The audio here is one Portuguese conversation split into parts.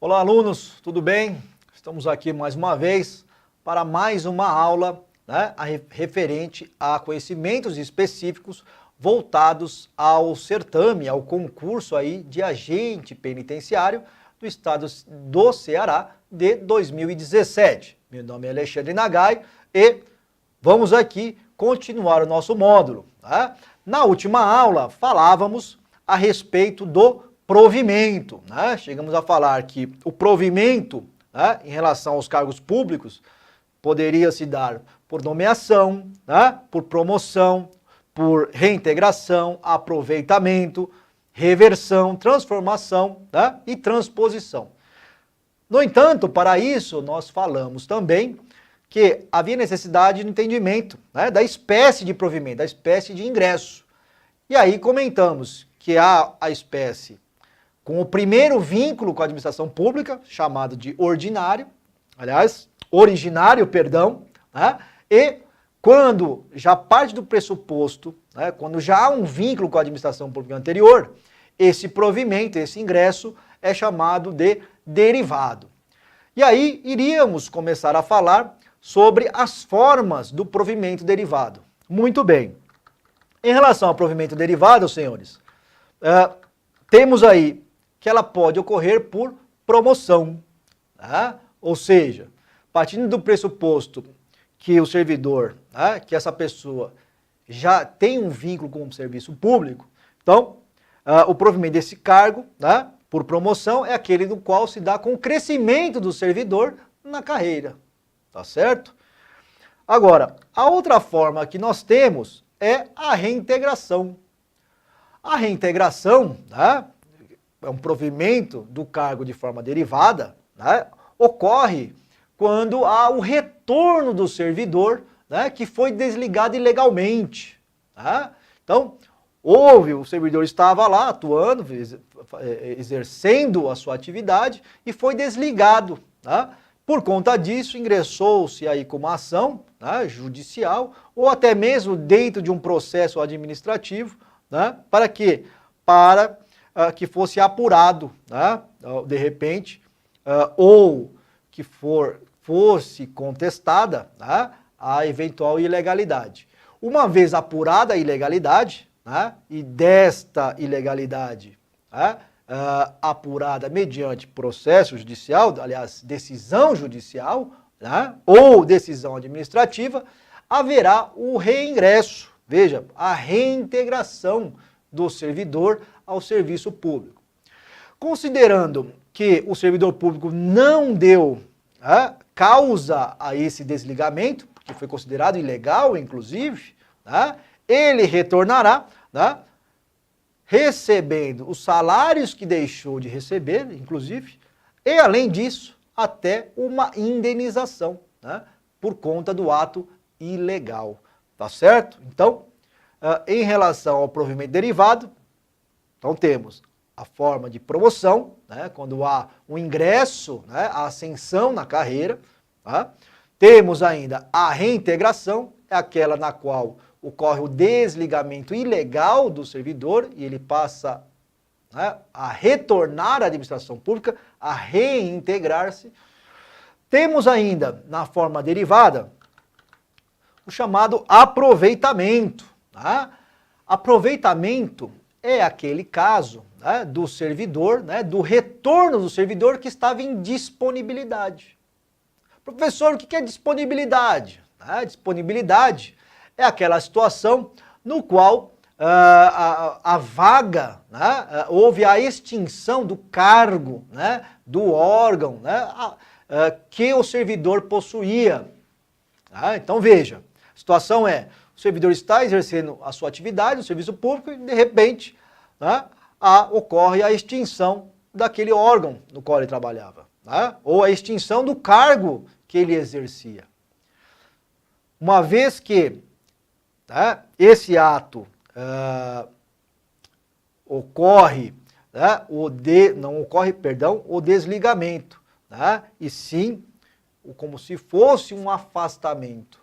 Olá, alunos, tudo bem? Estamos aqui mais uma vez para mais uma aula, referente a conhecimentos específicos voltados ao certame, ao concurso aí de agente penitenciário do estado do Ceará de 2017. Meu nome é Alexandre Nagai e vamos aqui continuar o nosso módulo. Na última aula falávamos a respeito do provimento, Chegamos a falar que o provimento, em relação aos cargos públicos, poderia se dar por nomeação, por promoção, por reintegração, aproveitamento, reversão, transformação, e transposição. No entanto, para isso, nós falamos também que havia necessidade do entendimento, da espécie de provimento, da espécie de ingresso. E aí comentamos que há a espécie com o primeiro vínculo com a administração pública, chamado de ordinário, originário, e quando já parte do pressuposto, quando já há um vínculo com a administração pública anterior, esse provimento, esse ingresso é chamado de derivado. E aí iríamos começar a falar sobre as formas do provimento derivado. Muito bem. Em relação ao provimento derivado, senhores, temos aí que ela pode ocorrer por promoção, ou seja, partindo do pressuposto que o servidor, que essa pessoa já tem um vínculo com o serviço público, então o provimento desse cargo, por promoção, é aquele do qual se dá com o crescimento do servidor na carreira, tá certo? Agora, a outra forma que nós temos é a reintegração. A reintegração, é um provimento do cargo de forma derivada, ocorre quando há o retorno do servidor, que foi desligado ilegalmente. Então, o servidor estava lá atuando, exercendo a sua atividade e foi desligado. Por conta disso, ingressou-se aí com uma ação judicial ou até mesmo dentro de um processo administrativo, para quê? Para que fosse apurado, de repente, ou que fosse contestada a eventual ilegalidade. Uma vez apurada a ilegalidade, e desta ilegalidade apurada mediante processo judicial, aliás, decisão judicial, ou decisão administrativa, haverá o reingresso, veja, a reintegração do servidor ao serviço público. Considerando que o servidor público não deu causa a esse desligamento, que foi considerado ilegal, inclusive, ele retornará, recebendo os salários que deixou de receber, inclusive, e além disso, até uma indenização, por conta do ato ilegal, tá certo? Então, em relação ao provimento derivado, então temos a forma de promoção, quando há um ingresso, a ascensão na carreira. Temos ainda a reintegração, é aquela na qual ocorre o desligamento ilegal do servidor e ele passa a retornar à administração pública, a reintegrar-se. Temos ainda, na forma derivada, o chamado aproveitamento. Aproveitamento é aquele caso do servidor, do retorno do servidor que estava em disponibilidade. Professor, o que é disponibilidade? Disponibilidade é aquela situação no qual a vaga, houve a extinção do cargo, do órgão que o servidor possuía. Então veja, a situação é, o servidor está exercendo a sua atividade no serviço público e de repente ocorre a extinção daquele órgão no qual ele trabalhava, ou a extinção do cargo que ele exercia. Uma vez que esse ato ocorre, não ocorre, o desligamento, e sim como se fosse um afastamento,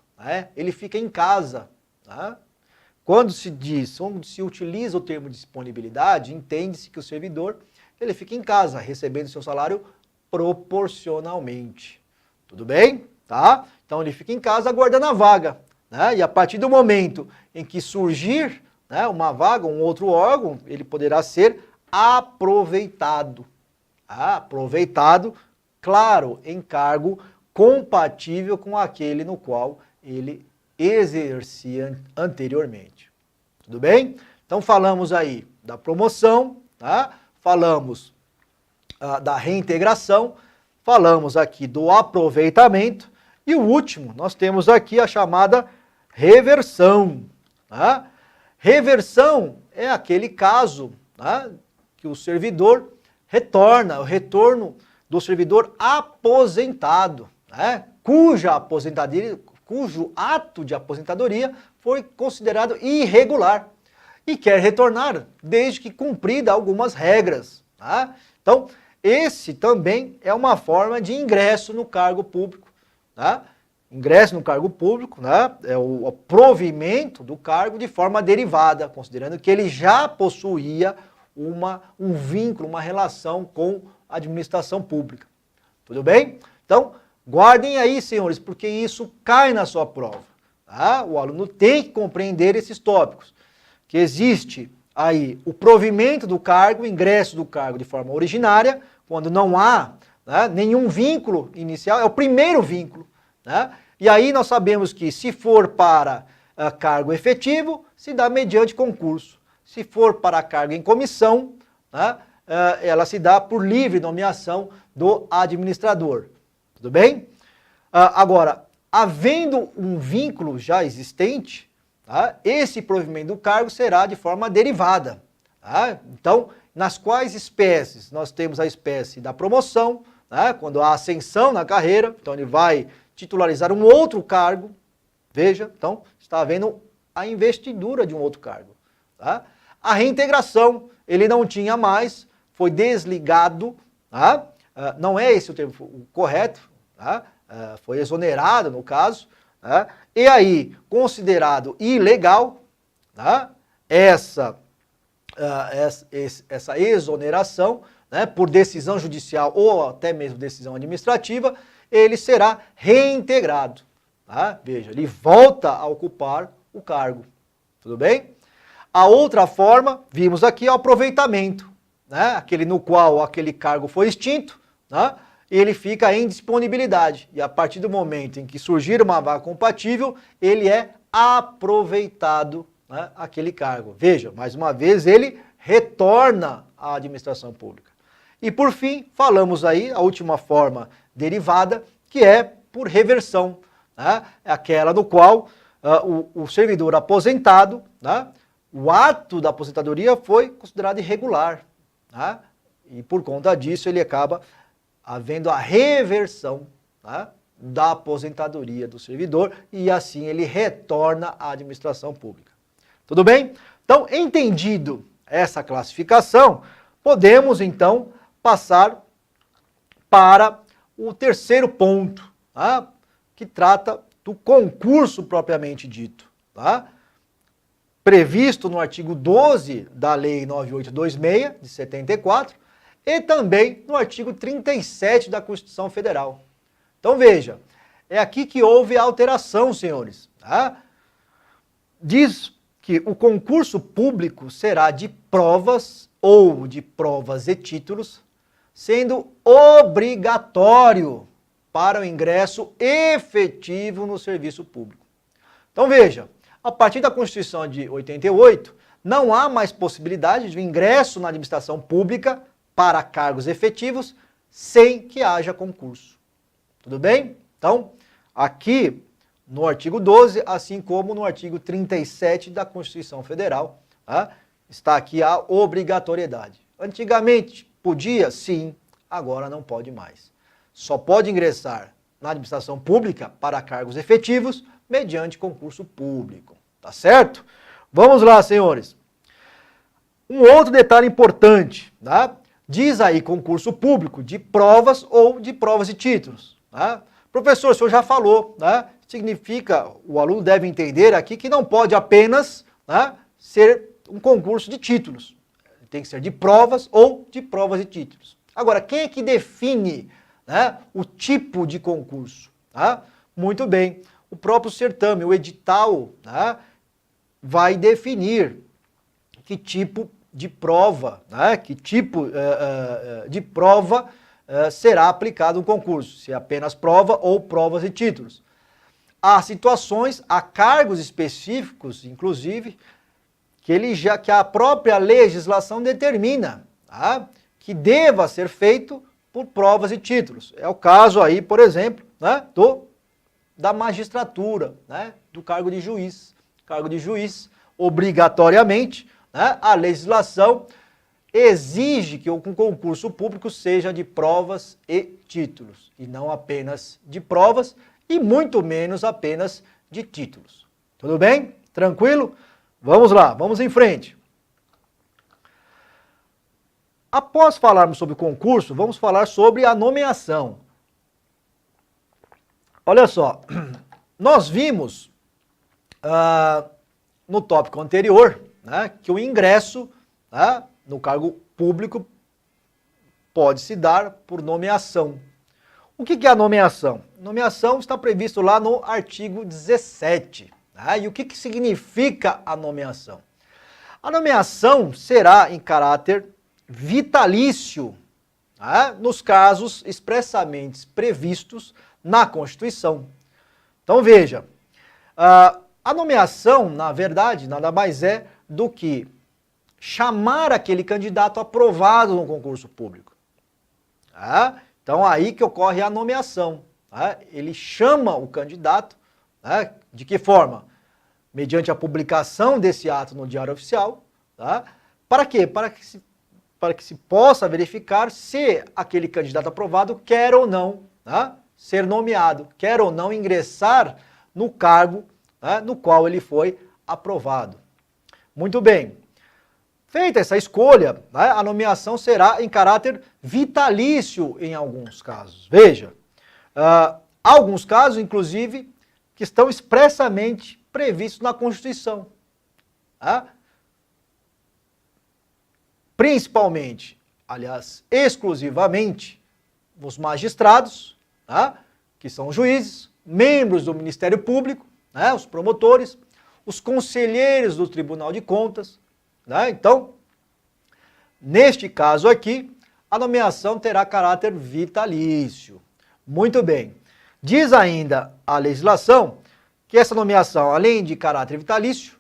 ele fica em casa. Quando se utiliza o termo disponibilidade, entende-se que o servidor ele fica em casa, recebendo seu salário proporcionalmente. Tudo bem? Tá? Então ele fica em casa aguardando a vaga, né? E a partir do momento em que surgir, né, uma vaga, um outro órgão, ele poderá ser aproveitado. Aproveitado, claro, em cargo compatível com aquele no qual ele exercia anteriormente. Tudo bem? Então falamos aí da promoção, tá? Falamos da reintegração, falamos aqui do aproveitamento e o último, nós temos aqui a chamada reversão. Tá? Reversão é aquele caso, tá, que o servidor retorna, o retorno do servidor aposentado, né, cujo ato de aposentadoria foi considerado irregular e quer retornar desde que cumprida algumas regras. Tá? Então, esse também é uma forma de ingresso no cargo público. Tá? Ingresso no cargo público, né, é o provimento do cargo de forma derivada, considerando que ele já possuía um vínculo, uma relação com a administração pública. Tudo bem? Então, guardem aí, senhores, porque isso cai na sua prova. Tá? O aluno tem que compreender esses tópicos, que existe aí o provimento do cargo, o ingresso do cargo de forma originária, quando não há, né, nenhum vínculo inicial, é o primeiro vínculo. Né? E aí nós sabemos que se for para cargo efetivo, se dá mediante concurso. Se for para cargo em comissão, né, ela se dá por livre nomeação do administrador. Tudo bem? Agora, havendo um vínculo já existente, tá, esse provimento do cargo será de forma derivada. Tá? Então, nas quais espécies? Nós temos a espécie da promoção, né, quando há ascensão na carreira, então ele vai titularizar um outro cargo, veja, então está havendo a investidura de um outro cargo. Tá? A reintegração, ele não tinha mais, foi desligado, tá? Não é esse o termo correto, tá? Foi exonerado no caso, tá? E aí, considerado ilegal, tá? Essa exoneração, né, por decisão judicial ou até mesmo decisão administrativa, ele será reintegrado. Tá? Veja, ele volta a ocupar o cargo. Tudo bem? A outra forma, vimos aqui, é o aproveitamento. Né? Aquele no qual aquele cargo foi extinto, né? Ele fica em disponibilidade. E a partir do momento em que surgir uma vaga compatível, ele é aproveitado, né, aquele cargo. Veja, mais uma vez, ele retorna à administração pública. E por fim, falamos aí, a última forma derivada, que é por reversão, né? É aquela no qual o servidor aposentado, né, o ato da aposentadoria foi considerado irregular, né? E por conta disso ele acaba havendo a reversão, né, da aposentadoria do servidor e assim ele retorna à administração pública. Tudo bem? Então, entendido essa classificação, podemos então passar para o terceiro ponto, tá? Que trata do concurso propriamente dito, tá? Previsto no artigo 12 da Lei 9826, de 74, e também no artigo 37 da Constituição Federal. Então veja, é aqui que houve a alteração, senhores. Tá? Diz que o concurso público será de provas ou de provas e títulos, sendo obrigatório para o ingresso efetivo no serviço público. Então veja, a partir da Constituição de 88, não há mais possibilidade de ingresso na administração pública para cargos efetivos sem que haja concurso. Tudo bem? Então, aqui no artigo 12, assim como no artigo 37 da Constituição Federal, tá? Está aqui a obrigatoriedade. Antigamente podia, sim, agora não pode mais. Só pode ingressar na administração pública para cargos efetivos mediante concurso público. Tá certo? Vamos lá, senhores. Um outro detalhe importante, tá? Diz aí concurso público de provas ou de provas e títulos. Tá? Professor, o senhor já falou, né? Significa, o aluno deve entender aqui que não pode apenas, né, ser um concurso de títulos. Tem que ser de provas ou de provas e títulos. Agora, quem é que define né, o tipo de concurso. Tá? Muito bem. O próprio certame, o edital, né, vai definir que tipo de prova, né, que tipo de prova será aplicado no concurso, se é apenas prova ou provas e títulos. Há situações, há cargos específicos, inclusive, que a própria legislação determina, tá, que deva ser feito por provas e títulos. É o caso aí, por exemplo, né, da magistratura, né, do cargo de juiz. Cargo de juiz, obrigatoriamente, né, a legislação exige que o concurso público seja de provas e títulos, e não apenas de provas, e muito menos apenas de títulos. Tudo bem? Tranquilo? Vamos lá, vamos em frente. Após falarmos sobre o concurso, vamos falar sobre a nomeação. Olha só, nós vimos no tópico anterior, né, que o ingresso, né, no cargo público pode se dar por nomeação. O que é a nomeação? Nomeação está previsto lá no artigo 17. Né? E o que significa a nomeação? A nomeação será em caráter vitalício, né, nos casos expressamente previstos na Constituição. Então veja, a nomeação, na verdade, nada mais é do que chamar aquele candidato aprovado no concurso público. Tá? Então aí que ocorre a nomeação. Tá? Ele chama o candidato, tá? De que forma? Mediante a publicação desse ato no Diário Oficial. Tá? Para quê? Para que se possa verificar se aquele candidato aprovado quer ou não, tá, ser nomeado, quer ou não ingressar no cargo, tá, no qual ele foi aprovado. Muito bem. Feita essa escolha, né, a nomeação será em caráter vitalício em alguns casos. Veja, alguns casos, inclusive, que estão expressamente previstos na Constituição. Tá? Principalmente, aliás, exclusivamente, os magistrados, tá, que são os juízes, membros do Ministério Público, né, os promotores, os conselheiros do Tribunal de Contas. Né? Então, neste caso aqui, a nomeação terá caráter vitalício. Muito bem. Diz ainda a legislação que essa nomeação, além de caráter vitalício,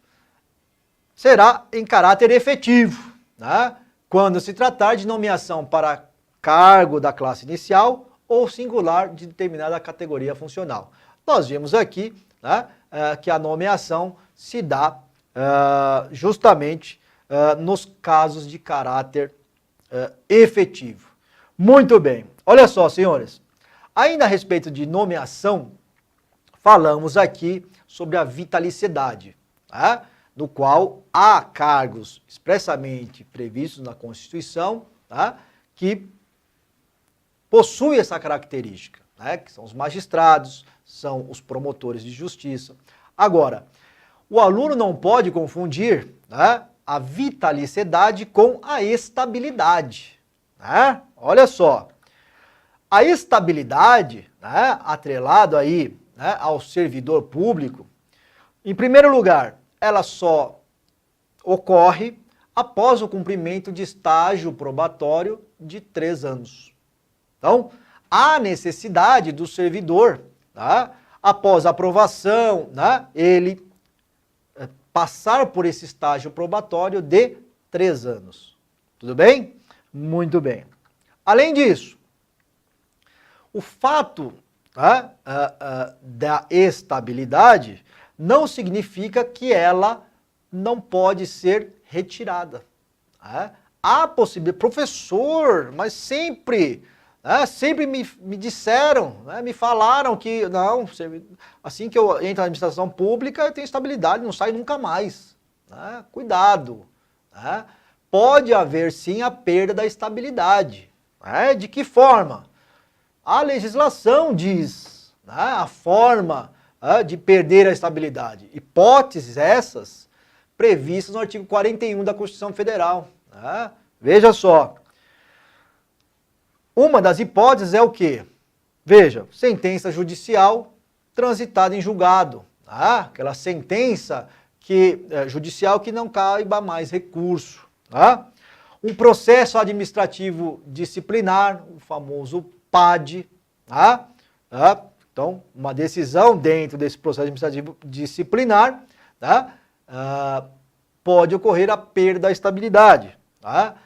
será em caráter efetivo, né? Quando se tratar de nomeação para cargo da classe inicial ou singular de determinada categoria funcional. Nós vimos aqui, né, que a nomeação se dá justamente nos casos de caráter efetivo. Muito bem. Olha só, senhores. Ainda a respeito de nomeação, falamos aqui sobre a vitalicidade, tá? No qual há cargos expressamente previstos na Constituição, tá, que possuem essa característica, né, que são os magistrados, são os promotores de justiça. Agora, o aluno não pode confundir, né, a vitalicidade com a estabilidade. Né? Olha só, a estabilidade, né, atrelado aí, né, ao servidor público, em primeiro lugar, ela só ocorre após o cumprimento de estágio probatório de 3 anos. Então, há necessidade do servidor, tá, após a aprovação, né, ele passar por esse estágio probatório de 3 anos. Tudo bem? Muito bem. Além disso, o fato, tá, da estabilidade não significa que ela não pode ser retirada. Tá? Há possibilidade, professor, mas sempre me disseram, né, me falaram que não, assim que eu entro na administração pública, eu tenho estabilidade, não saio nunca mais. Né? Cuidado. Né? Pode haver sim a perda da estabilidade. Né? De que forma? A legislação diz, né, a forma de perder a estabilidade. Hipóteses essas previstas no artigo 41 da Constituição Federal. Né? Veja só. Uma das hipóteses é o quê? Veja, sentença judicial transitada em julgado, tá? Aquela sentença judicial que não caiba mais recurso, tá? Um processo administrativo disciplinar, o famoso PAD, tá? Então, uma decisão dentro desse processo administrativo disciplinar, tá? Pode ocorrer a perda da estabilidade, tá?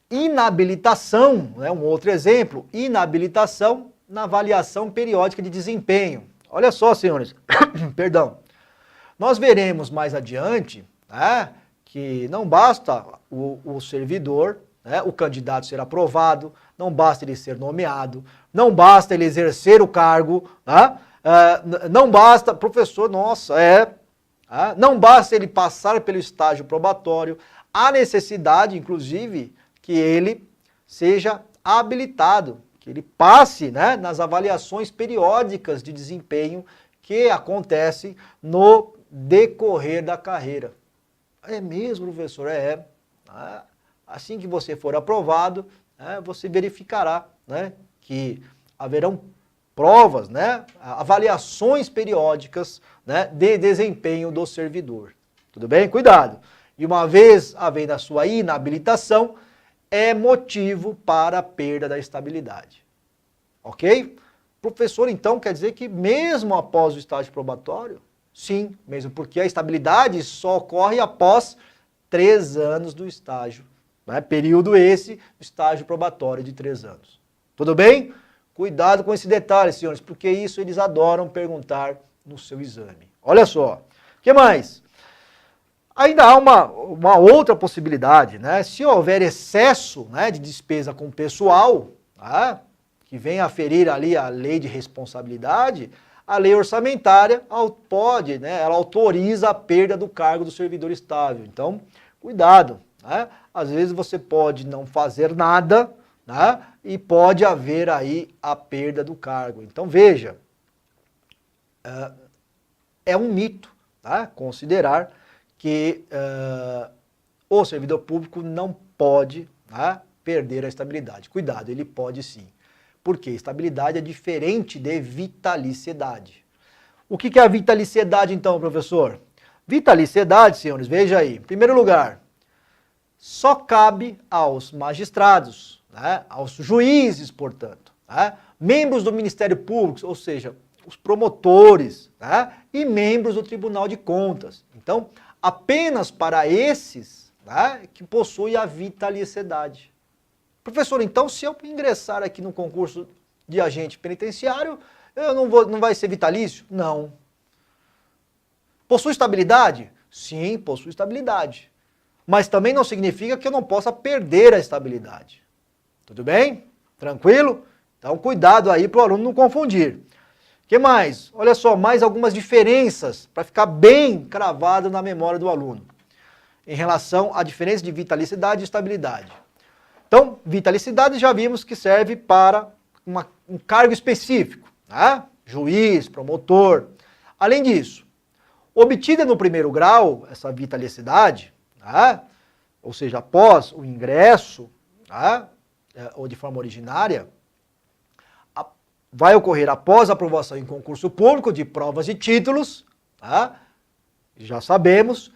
Inabilitação, né, um outro exemplo, inabilitação na avaliação periódica de desempenho. Olha só, senhores, perdão, nós veremos mais adiante, né, que não basta o servidor, né, o candidato ser aprovado, não basta ele ser nomeado, não basta ele exercer o cargo, né, não basta, professor, não basta ele passar pelo estágio probatório, há necessidade, inclusive, que ele seja habilitado, que ele passe, né, nas avaliações periódicas de desempenho que acontecem no decorrer da carreira. É mesmo, professor? Assim que você for aprovado, você verificará, né, que haverão provas, né, avaliações periódicas, né, de desempenho do servidor. Tudo bem? Cuidado. E uma vez havendo a sua inabilitação, é motivo para a perda da estabilidade. Ok? Professor, então, quer dizer que mesmo após o estágio probatório? Sim, mesmo porque a estabilidade só ocorre após 3 anos do estágio. Né? Período esse, estágio probatório de 3 anos. Tudo bem? Cuidado com esse detalhe, senhores, porque isso eles adoram perguntar no seu exame. Olha só. O que mais? Ainda há uma outra possibilidade, né? Se houver excesso, né, de despesa com pessoal, tá, que venha a ferir ali a lei de responsabilidade, a lei orçamentária pode, né, ela autoriza a perda do cargo do servidor estável. Então, cuidado, né? Às vezes você pode não fazer nada, né, e pode haver aí a perda do cargo. Então, veja, é um mito, tá, considerar que o servidor público não pode, né, perder a estabilidade. Cuidado, ele pode sim. Porque estabilidade é diferente de vitaliciedade. O que é a vitaliciedade então, professor? Vitaliciedade, senhores, veja aí. Em primeiro lugar, só cabe aos magistrados, né, aos juízes, portanto, né, membros do Ministério Público, ou seja, os promotores, né, e membros do Tribunal de Contas. Então, apenas para esses, né, que possuem a vitaliciedade. Professor, então se eu ingressar aqui no concurso de agente penitenciário, eu não vai ser vitalício? Não. Possui estabilidade? Sim, possui estabilidade. Mas também não significa que eu não possa perder a estabilidade. Tudo bem? Tranquilo? Então cuidado aí para o aluno não confundir. O que mais? Olha só, mais algumas diferenças para ficar bem cravado na memória do aluno em relação à diferença de vitalicidade e estabilidade. Então, vitalicidade já vimos que serve para um cargo específico, né? Juiz, promotor. Além disso, obtida no primeiro grau, essa vitalicidade, né, ou seja, após o ingresso, né, ou de forma originária, vai ocorrer após a aprovação em concurso público de provas e títulos, tá? Já sabemos.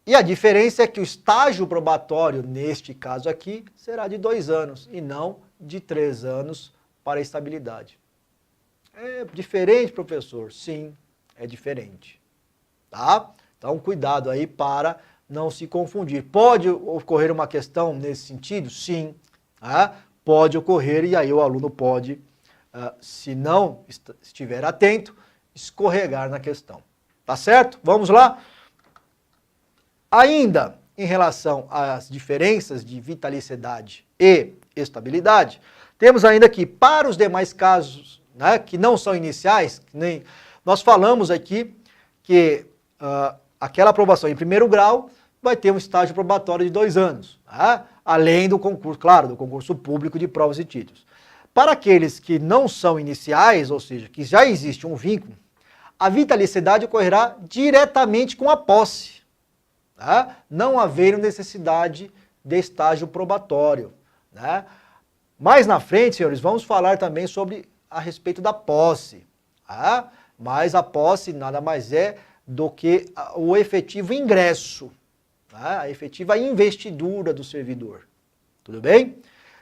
E a diferença é que o estágio probatório, neste caso aqui, será de 2 anos e não de 3 anos para a estabilidade. É diferente, professor? Sim, é diferente. Tá? Então, cuidado aí para não se confundir. Pode ocorrer uma questão nesse sentido? Sim, tá? Pode ocorrer e aí o aluno pode, se não estiver atento, escorregar na questão. Tá certo? Vamos lá? Ainda em relação às diferenças de vitalicidade e estabilidade, temos ainda que para os demais casos, né, que não são iniciais, nem nós falamos aqui que aquela aprovação em primeiro grau vai ter um estágio probatório de 2 anos, tá? Além do concurso, claro, do concurso público de provas e títulos. Para aqueles que não são iniciais, ou seja, que já existe um vínculo, a vitalicidade ocorrerá diretamente com a posse. Tá? Não havendo necessidade de estágio probatório. Né? Mais na frente, senhores, vamos falar também sobre a respeito da posse. Tá? Mas a posse nada mais é do que o efetivo ingresso, tá? A efetiva investidura do servidor. Tudo bem?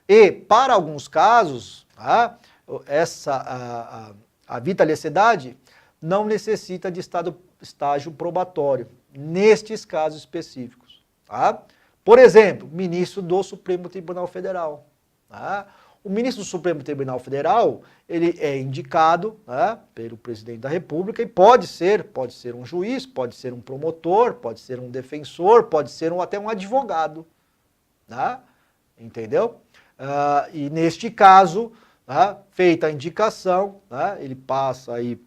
E, para alguns casos, tá? A vitaliciedade não necessita de estágio probatório, nestes casos específicos. Tá? Por exemplo, ministro do Supremo Tribunal Federal. Tá? O ministro do Supremo Tribunal Federal, ele é indicado, né, pelo presidente da República e pode ser um juiz, pode ser um promotor, pode ser um defensor, pode ser até um advogado. Tá? Entendeu? E neste caso, tá, feita a indicação, tá, ele passa aí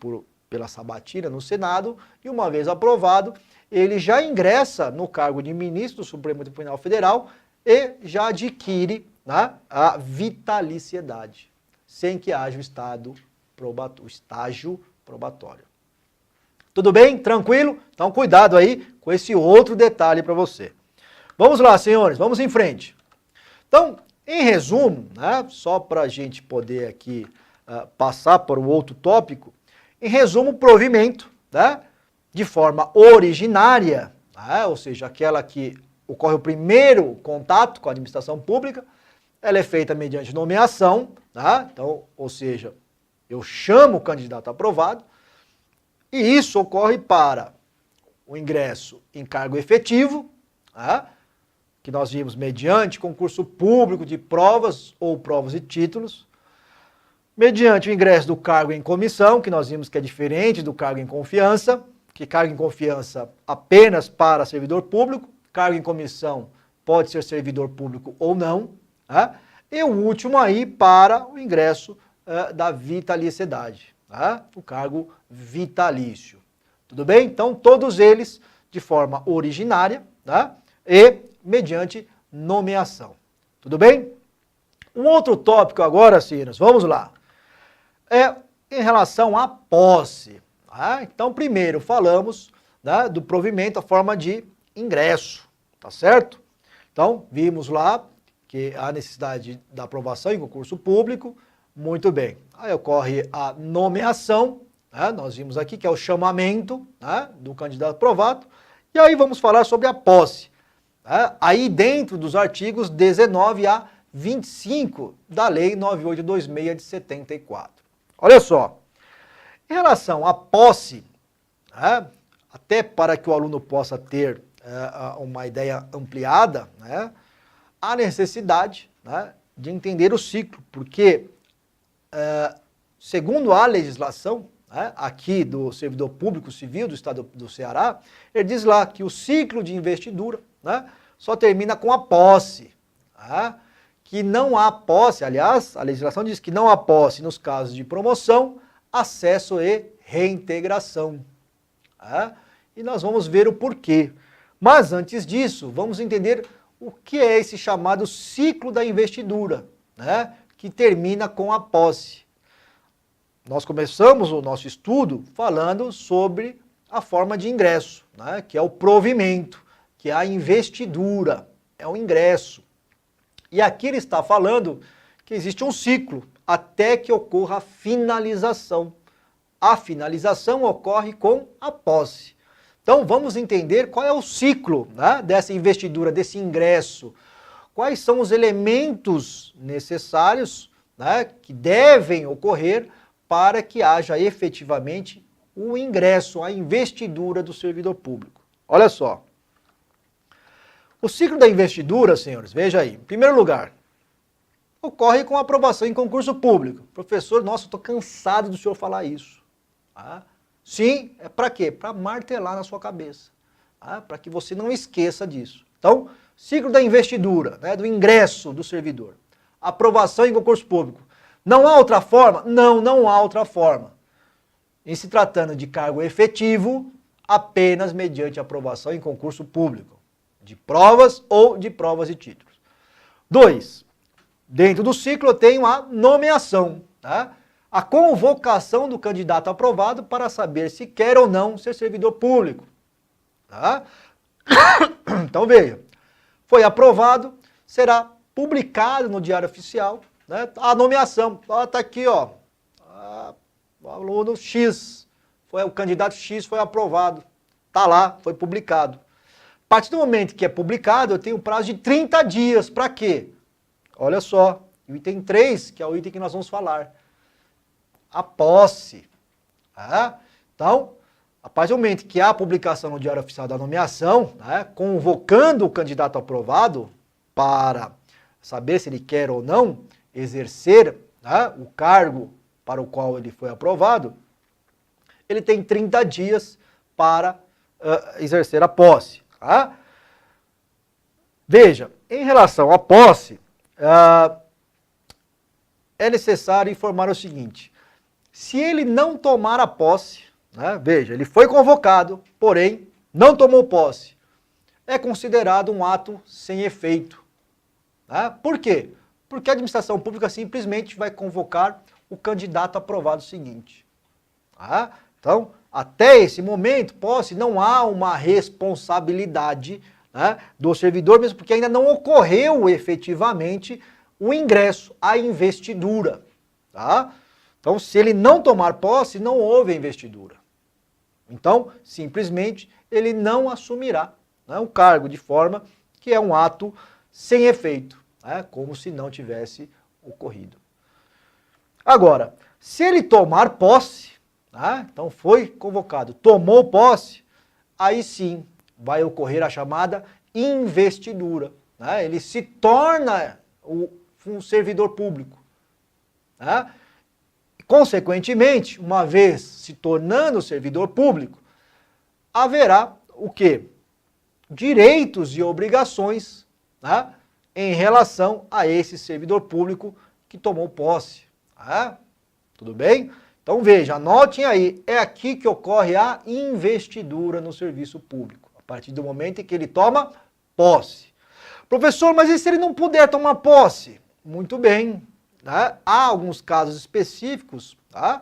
pela sabatina no Senado e uma vez aprovado, ele já ingressa no cargo de ministro do Supremo Tribunal Federal e já adquire, né, a vitaliciedade, sem que haja o estágio probatório. Tudo bem? Tranquilo? Então cuidado aí com esse outro detalhe para você. Vamos lá, senhores, vamos em frente. Então, em resumo, né, só para a gente poder aqui passar para o outro tópico, em resumo, o provimento, né, de forma originária, né, ou seja, aquela que ocorre o primeiro contato com a administração pública, ela é feita mediante nomeação, né, então, ou seja, eu chamo o candidato aprovado, e isso ocorre para o ingresso em cargo efetivo, né, que nós vimos mediante concurso público de provas ou provas e títulos, mediante o ingresso do cargo em comissão, que nós vimos que é diferente do cargo em confiança, que cargo em confiança apenas para servidor público, cargo em comissão pode ser servidor público ou não, né? E o último aí para o ingresso da vitaliciedade, né? O cargo vitalício. Tudo bem? Então, todos eles de forma originária, né? E mediante nomeação. Tudo bem? Um outro tópico agora, senhores, vamos lá. É em relação à posse. Tá? Então, primeiro falamos, né, do provimento, a forma de ingresso, tá certo? Então, vimos lá que há necessidade da aprovação em concurso público, muito bem. Aí ocorre a nomeação, né, nós vimos aqui que é o chamamento, né, do candidato aprovado, e aí vamos falar sobre a posse. Aí dentro dos artigos 19 a 25 da Lei 9826 de 74. Olha só, em relação à posse, até para que o aluno possa ter uma ideia ampliada, né, há necessidade, né, de entender o ciclo, porque segundo a legislação, né, aqui do servidor público civil do estado do Ceará, ele diz lá que o ciclo de investidura, né, só termina com a posse, tá? Que não há posse, aliás, a legislação diz que não há posse nos casos de promoção, acesso e reintegração. Tá? E nós vamos ver o porquê. Mas antes disso, vamos entender o que é esse chamado ciclo da investidura, né? Que termina com a posse. Nós começamos o nosso estudo falando sobre a forma de ingresso, né? Que é o provimento, que é a investidura, é o ingresso. E aqui ele está falando que existe um ciclo até que ocorra a finalização. A finalização ocorre com a posse. Então vamos entender qual é o ciclo, né, dessa investidura, desse ingresso. Quais são os elementos necessários, né, que devem ocorrer para que haja efetivamente o ingresso, a investidura do servidor público. Olha só. O ciclo da investidura, senhores, veja aí, em primeiro lugar, ocorre com a aprovação em concurso público. Professor, nossa, eu estou cansado do senhor falar isso. Tá? Sim, é para quê? Para martelar na sua cabeça, tá? Para que você não esqueça disso. Então, ciclo da investidura, né, do ingresso do servidor. Aprovação em concurso público. Não há outra forma? Não, não há outra forma. Em se tratando de cargo efetivo, apenas mediante aprovação em concurso público. De provas ou de provas e títulos. 2. Dentro do ciclo eu tenho a nomeação, tá? A convocação do candidato aprovado para saber se quer ou não ser servidor público. Tá? Então veja, foi aprovado, será publicado no Diário Oficial, né? A nomeação, está aqui, ó, o aluno X, o candidato X foi aprovado, está lá, foi publicado. A partir do momento que é publicado, eu tenho um prazo de 30 dias, para quê? Olha só, o item 3, que é o item que nós vamos falar, a posse. Tá? Então, a partir do momento que há a publicação no Diário Oficial da Nomeação, né, convocando o candidato aprovado para saber se ele quer ou não exercer, né, o cargo para o qual ele foi aprovado, ele tem 30 dias para exercer a posse. Tá? Veja, em relação à posse, é necessário informar o seguinte: se ele não tomar a posse, né, veja, ele foi convocado, porém não tomou posse, é considerado um ato sem efeito. Né? Por quê? Porque a administração pública simplesmente vai convocar o candidato aprovado seguinte. Tá? Então, até esse momento, posse, não há uma responsabilidade, né, do servidor, mesmo porque ainda não ocorreu efetivamente o ingresso, a investidura. Tá? Então, se ele não tomar posse, não houve a investidura. Então, simplesmente, ele não assumirá, né, o cargo, de forma que é um ato sem efeito, né, como se não tivesse ocorrido. Agora, se ele tomar posse, né, então foi convocado, tomou posse, aí sim vai ocorrer a chamada investidura. Né, ele se torna um servidor público. Né? Consequentemente, uma vez se tornando servidor público, haverá o quê? Direitos e obrigações, né, em relação a esse servidor público que tomou posse. Né? Tudo bem? Então veja, anotem aí, é aqui que ocorre a investidura no serviço público, a partir do momento em que ele toma posse. Professor, mas e se ele não puder tomar posse? Muito bem. Né? Há alguns casos específicos, tá,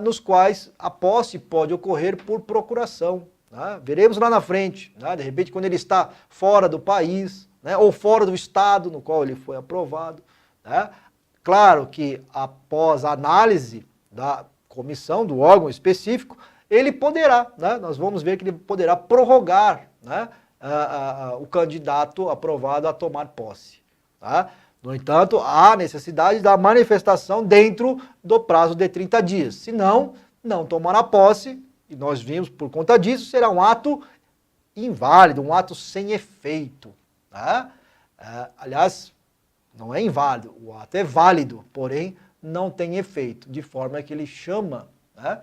nos quais a posse pode ocorrer por procuração. Né? Veremos lá na frente, né? De repente quando ele está fora do país, né, ou fora do estado no qual ele foi aprovado. Né? Claro que após a análise da comissão, do órgão específico, ele poderá, né, nós vamos ver que ele poderá prorrogar, né, o candidato aprovado a tomar posse. Tá? No entanto, há necessidade da manifestação dentro do prazo de 30 dias. Se não tomará posse, e nós vimos por conta disso, será um ato inválido, um ato sem efeito. Tá? Aliás, não é inválido, o ato é válido, porém não tem efeito, de forma que ele chama, né,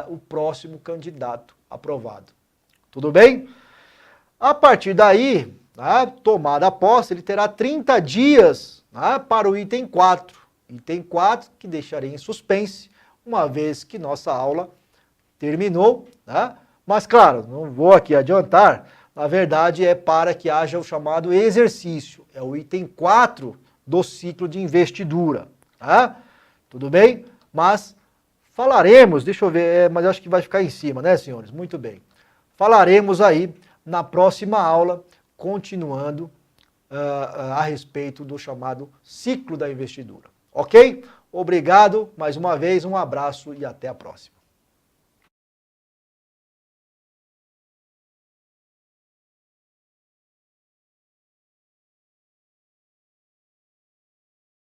o próximo candidato aprovado. Tudo bem? A partir daí, né, tomada a posse, ele terá 30 dias, né, para o item 4. Item 4 que deixarei em suspense, uma vez que nossa aula terminou. Né? Mas claro, não vou aqui adiantar, na verdade é para que haja o chamado exercício. É o item 4 do ciclo de investidura. Tá? Tudo bem? Mas falaremos, deixa eu ver, mas acho que vai ficar em cima, né, senhores? Muito bem. Falaremos aí na próxima aula, continuando a respeito do chamado ciclo da investidura. Ok? Obrigado, mais uma vez, um abraço e até a próxima.